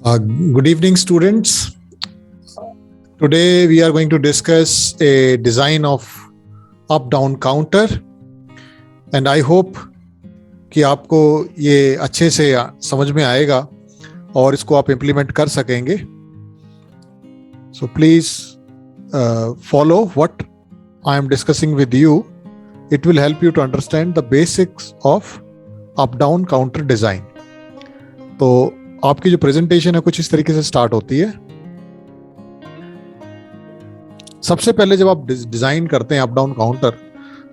Good evening, students. Today we are going to discuss a design of up-down counter, and I hope कि आपको ये अच्छे से समझ में आएगा और इसको आप implement कर सकेंगे. So please follow what I am discussing with you. It will help you to understand the basics of up-down counter design. तो आपकी जो प्रेजेंटेशन है कुछ इस तरीके से स्टार्ट होती है. सबसे पहले जब आप डिजाइन करते हैं up down counter,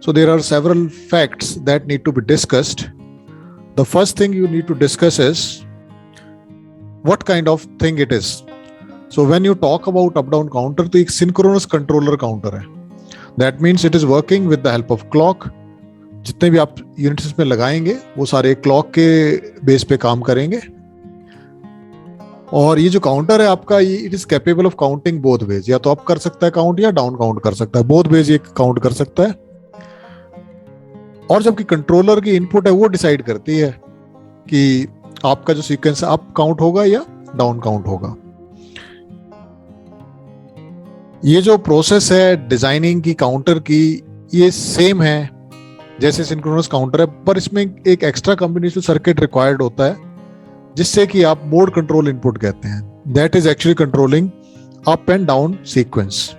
so there are several facts that need to be discussed. The first thing you need to discuss is what kind of thing it is. So when you talk about up down counter, तो एक synchronous controller counter है. That means it is working with the help of clock. जितने भी आप units में लगाएंगे वो सारे क्लॉक के बेस पे काम करेंगे. और ये जो काउंटर है आपका, ये it is capable of counting both ways. या तो अप कर सकता है काउंट या डाउन काउंट कर सकता है. बोथ वेज ये काउंट कर सकता है. और जबकि कंट्रोलर की इनपुट है वो डिसाइड करती है कि आपका जो सीक्वेंस अप काउंट होगा या डाउन काउंट होगा. ये जो प्रोसेस है डिजाइनिंग की काउंटर की, ये सेम है जैसे सिंक्रोनस काउंटर है, पर इसमें एक एक्स्ट्रा कॉम्बिनेशन सर्किट रिक्वायर्ड होता है जिससे कि आप मोड कंट्रोल इनपुट कहते हैं. That is actually controlling up and down sequence.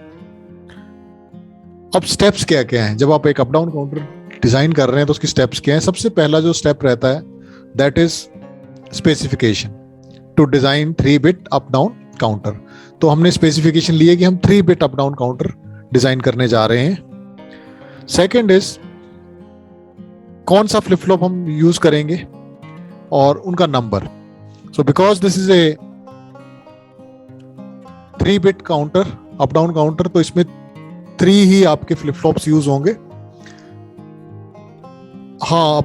अब स्टेप्स क्या क्या हैं जब आप एक अप डाउन काउंटर डिजाइन कर रहे हैं, तो उसकी स्टेप्स क्या हैं. सबसे पहला जो स्टेप रहता है that is specification to design 3-bit up down counter. तो हमने स्पेसिफिकेशन लिए कि हम 3-bit up down counter design करने जा रहे हैं. सेकेंड इज कौन सा फ्लिप फ्लॉप हम यूज करेंगे और उनका number. So because this is a 3-bit counter, up down counter, तो इसमें 3 ही आपके फ्लिप फ्लॉप्स यूज होंगे. हाँ,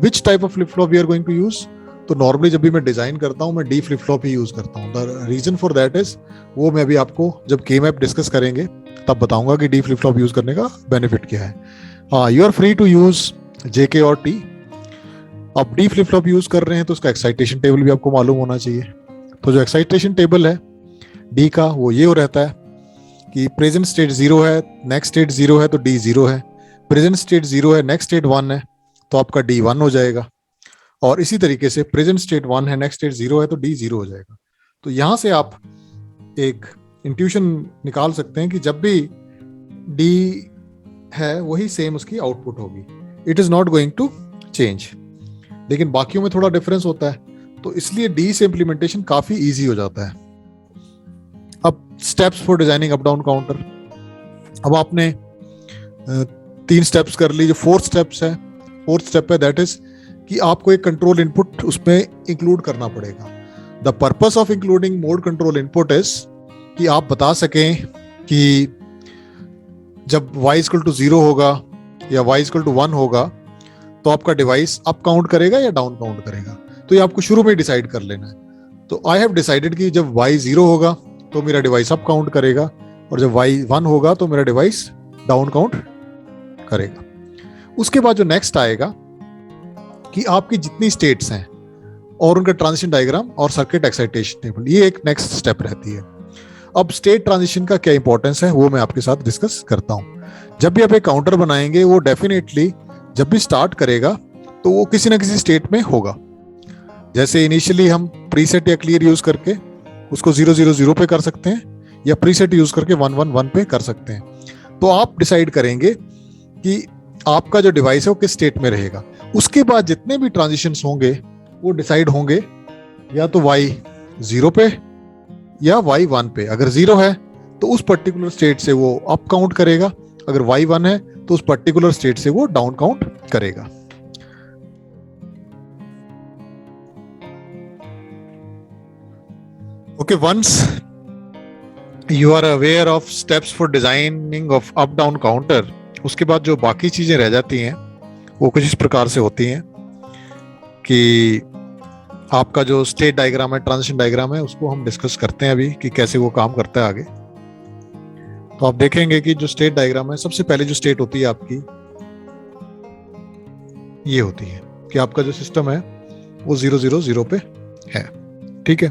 which type of flip flop we are going to use? तो नॉर्मली जब भी मैं डिजाइन करता हूँ मैं डी फ्लिप फ्लॉप ही यूज करता हूँ. The reason for that is, वो मैं अभी आपको जब के मैप डिस्कस करेंगे तब बताऊंगा कि डी फ्लिप फ्लॉप यूज करने का बेनिफिट क्या है. हाँ, you are free to use J K और टी. आप डी फ्लिप फ्लॉप यूज कर रहे हैं तो उसका एक्साइटेशन टेबल भी आपको मालूम होना चाहिए. तो जो एक्साइटेशन टेबल है डी का, वो ये हो रहता है कि प्रेजेंट स्टेट 0 है, नेक्स्ट स्टेट 0 है तो डी 0 है. प्रेजेंट स्टेट 0 है, नेक्स्ट स्टेट 1 है तो आपका डी 1 हो जाएगा. और इसी तरीके से प्रेजेंट स्टेट 1 है, नेक्स्ट स्टेट 0 है तो डी 0 हो जाएगा. तो यहां से आप एक इंट्यूशन निकाल सकते हैं कि जब भी डी है वही सेम उसकी आउटपुट होगी. It is not going to change. लेकिन बाकियों में थोड़ा डिफरेंस होता है, तो इसलिए डी से इंप्लीमेंटेशन काफी इजी हो जाता है. अब steps for designing up down counter. अब आपने 3 स्टेप्स कर ली. जो फोर्थ स्टेप है दैट इज कि आपको एक कंट्रोल इनपुट उसमें इंक्लूड करना पड़ेगा. The purpose of including mode control input is कि आप बता सकें कि जब y = 0 होगा या y = 1 होगा तो आपका डिवाइस अप काउंट करेगा या डाउन काउंट करेगा. तो ये आपको शुरू में डिसाइड कर लेना है. तो आई हैव डिसाइडेड कि जब y 0 होगा तो मेरा डिवाइस अप काउंट करेगा, और जब y 1 होगा तो मेरा डिवाइस डाउन काउंट करेगा. उसके बाद जो नेक्स्ट आएगा कि आपकी जितनी स्टेट्स हैं और उनका ट्रांजिशन डायग्राम और सर्किट एक्साइटेशन टेबल, ये एक नेक्स्ट स्टेप रहती है. अब स्टेट ट्रांजिशन का क्या इंपॉर्टेंस है वो मैं आपके साथ डिस्कस करता हूं. जब भी आप एक काउंटर बनाएंगे, वो डेफिनेटली जब भी स्टार्ट करेगा तो वो किसी ना किसी स्टेट में होगा. जैसे इनिशियली हम प्रीसेट या क्लियर यूज करके उसको 0-0-0 पे कर सकते हैं, या प्रीसेट यूज करके 1-1-1 पे कर सकते हैं. तो आप डिसाइड करेंगे कि आपका जो डिवाइस है वो किस स्टेट में रहेगा. उसके बाद जितने भी ट्रांजिशंस होंगे वो डिसाइड होंगे या तो y 0 पे या y 1 पे. अगर 0 है तो उस पर्टिकुलर स्टेट से वो अप काउंट करेगा, अगर y 1 है तो उस पर्टिकुलर स्टेट से वो डाउन काउंट करेगा. Okay, once you are aware of steps for designing of up down counter, उसके बाद जो बाकी चीजें रह जाती हैं वो कुछ इस प्रकार से होती हैं कि आपका जो स्टेट डायग्राम है, ट्रांजिशन डायग्राम है, उसको हम डिस्कस करते हैं अभी कि कैसे वो काम करता है आगे. तो आप देखेंगे कि जो स्टेट डायग्राम है, सबसे पहले जो स्टेट होती है आपकी ये होती है कि आपका जो सिस्टम है वो 0-0-0 पे है. ठीक है.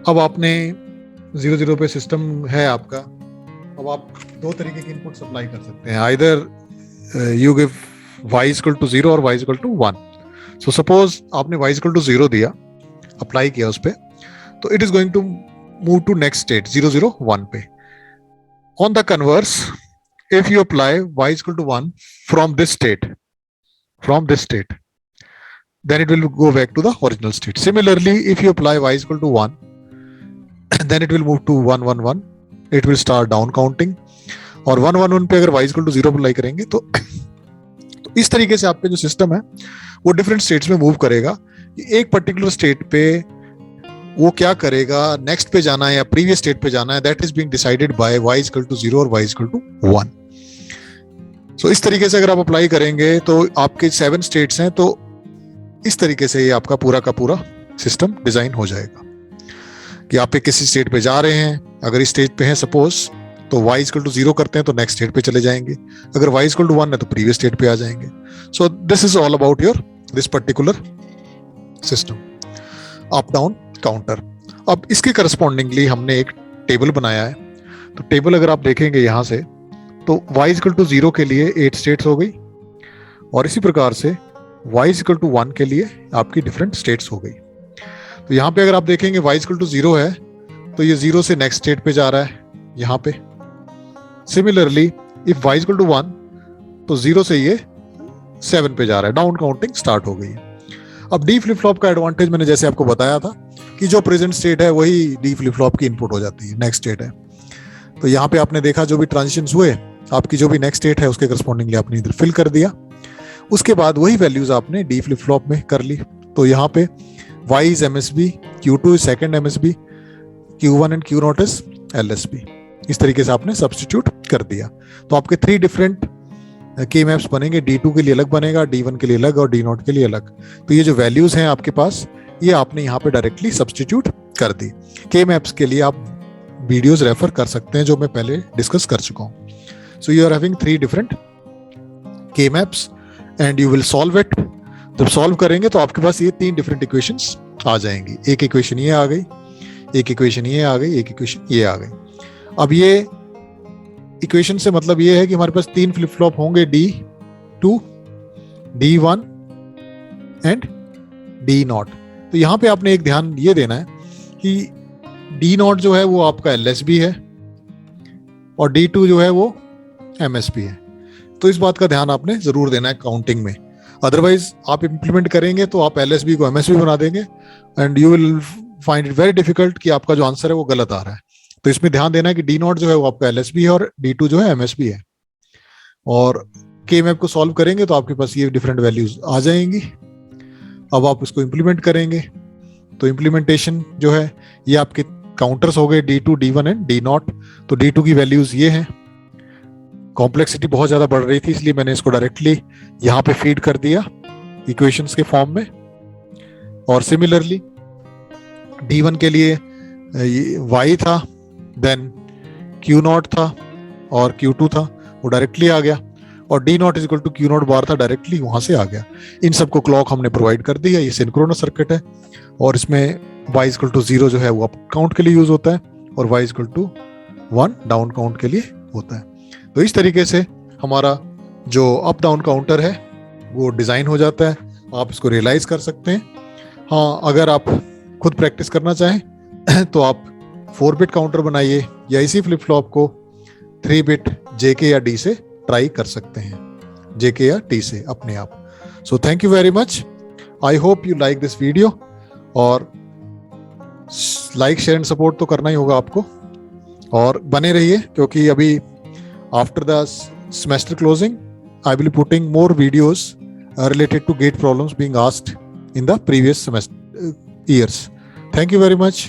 अब आपने 0 0 पे सिस्टम है आपका। अब आप दो तरीके के इनपुट सप्लाई कर सकते हैं, either you give y equal to 0 और y equal to 1। So suppose आपने y इक्वल टू 0 दिया, अप्लाई किया उस पे, तो it is going to move to next state 0 0 1 पे। On the converse, if you apply y is equal to 1 from this state, then it will go back to the original state. Similarly, if you apply y is equal to 1, then it will move to 1 1 1, it will start down counting, और 1 1 1 पे अगर y is equal to 0 apply करेंगे तो इस तरीके से आपके जो सिस्टम है वो डिफरेंट स्टेट्स में मूव करेगा। एक पर्टिकुलर स्टेट पे वो क्या करेगा, नेक्स्ट पे जाना है या प्रीवियस स्टेट पे जाना है, that is being decided by y equal to 0 और y इक्वल टू 1। सो इस तरीके से अगर आप अप्लाई करेंगे तो आपके 7 स्टेट्स हैं, तो इस तरीके से ये आपका पूरा का पूरा सिस्टम डिजाइन हो जाएगा कि आप किसी स्टेट पे जा रहे हैं, अगर इस स्टेट पे हैं सपोज, तो y इक्वल टू 0 करते हैं तो नेक्स्ट स्टेट पे चले जाएंगे, अगर y इक्वल टू 1 है तो प्रीवियस स्टेट पे आ जाएंगे। So this is all about your this particular system, up down counter. अब इसके करस्पॉन्डिंगली हमने एक टेबल बनाया है, तो टेबल अगर आप देखेंगे यहां से, तो y इक्वल टू 0 के लिए 8 स्टेट्स हो गई, और इसी प्रकार से y इक्वल टू 1 के लिए आपकी डिफरेंट स्टेट्स हो गई। तो यहाँ पे अगर आप देखेंगे y इक्वल टू 0 है तो ये 0 से नेक्स्ट स्टेट पे जा रहा है यहाँ पे। Similarly if y equal to 1 तो 0 से ये 7 पे जा रहा है, डाउन काउंटिंग स्टार्ट हो गई है। अब डी फ्लिप फ्लॉप का एडवांटेज मैंने जैसे आपको बताया था कि जो प्रेजेंट स्टेट है वही डी फ्लिप फ्लॉप की इनपुट हो जाती है, नेक्स्ट स्टेट है। तो यहाँ पे आपने देखा जो भी ट्रांजिशंस हुए, आपकी जो भी नेक्स्ट स्टेट है उसके करस्पॉन्डिंगली आपने इधर फिल कर दिया, उसके बाद वही वैल्यूज आपने डी फ्लिप फ्लॉप में कर ली। तो यहाँ पे y is MSB, Q2 is second MSB, Q1 and Q0 is LSB। इस तरीके से आपने सब्स्टिट्यूट कर दिया। तो आपके 3 डिफरेंट के मैप्स बनेंगे, D2 के लिए अलग बनेगा, D1 के लिए अलग और D0 के लिए अलग। तो ये जो वैल्यूज हैं आपके पास, ये आपने यहाँ पे डायरेक्टली सब्स्टिट्यूट कर दी। के मैप्स के लिए आप वीडियोस रेफर कर सकते हैं जो मैं पहले डिस्कस कर चुका हूँ। So you are having 3 different K maps and you will solve it. जब सॉल्व करेंगे तो आपके पास ये 3 डिफरेंट इक्वेशंस आ जाएंगी। एक इक्वेशन ये आ गई, एक इक्वेशन ये आ गई, एक इक्वेशन ये आ गई। अब ये इक्वेशन से मतलब ये है कि हमारे पास 3 फ्लिप फ्लॉप होंगे, D2, D1 एंड D0। तो यहाँ पे आपने एक ध्यान ये देना है कि D0 जो है वो आपका LSB है और D2 जो है वो MSB है। तो इस बात का ध्यान आपने जरूर देना है काउंटिंग में, अदरवाइज आप इंप्लीमेंट करेंगे तो आप LSB को MSB बना देंगे and you will find it very difficult कि आपका जो आंसर है वो गलत आ रहा है। तो इसमें ध्यान देना है कि D0 जो है वो आपका LSB है और D2 जो है MSB है। और के मैप को सॉल्व करेंगे तो आपके पास ये डिफरेंट वैल्यूज आ जाएंगी। अब आप उसको इंप्लीमेंट करेंगे तो इंप्लीमेंटेशन जो है ये आपके काउंटर्स हो गए D2, D1 एंड D0। तो D2 की वैल्यूज ये हैं। कॉम्प्लेक्सिटी बहुत ज्यादा बढ़ रही थी इसलिए मैंने इसको डायरेक्टली यहाँ पे फीड कर दिया इक्वेशंस के फॉर्म में। और सिमिलरली D1 के लिए y था, देन Q0 था और Q2 था, वो डायरेक्टली आ गया, और D0 is equal to Q0 बार था, डायरेक्टली वहां से आ गया। इन सबको क्लॉक हमने प्रोवाइड कर दी है। ये सिंक्रोनस सर्किट है और इसमें y इक्वल टू 0 जो है वो अप काउंट के लिए यूज होता है और y equal to 1 down count के लिए होता है। तो इस तरीके से हमारा जो अप डाउन काउंटर है वो डिजाइन हो जाता है। आप इसको रियलाइज कर सकते हैं। हाँ, अगर आप खुद प्रैक्टिस करना चाहें तो आप 4 बिट काउंटर बनाइए या इसी फ्लिप फ्लॉप को 3 बिट JK या D से ट्राई कर सकते हैं, JK या T से अपने आप। So thank you very much. I hope you like this video, और लाइक शेयर एंड सपोर्ट तो करना ही होगा आपको, और बने रहिए क्योंकि अभी after the semester closing I will putting more videos related to gate problems being asked in the previous semester years. Thank you very much.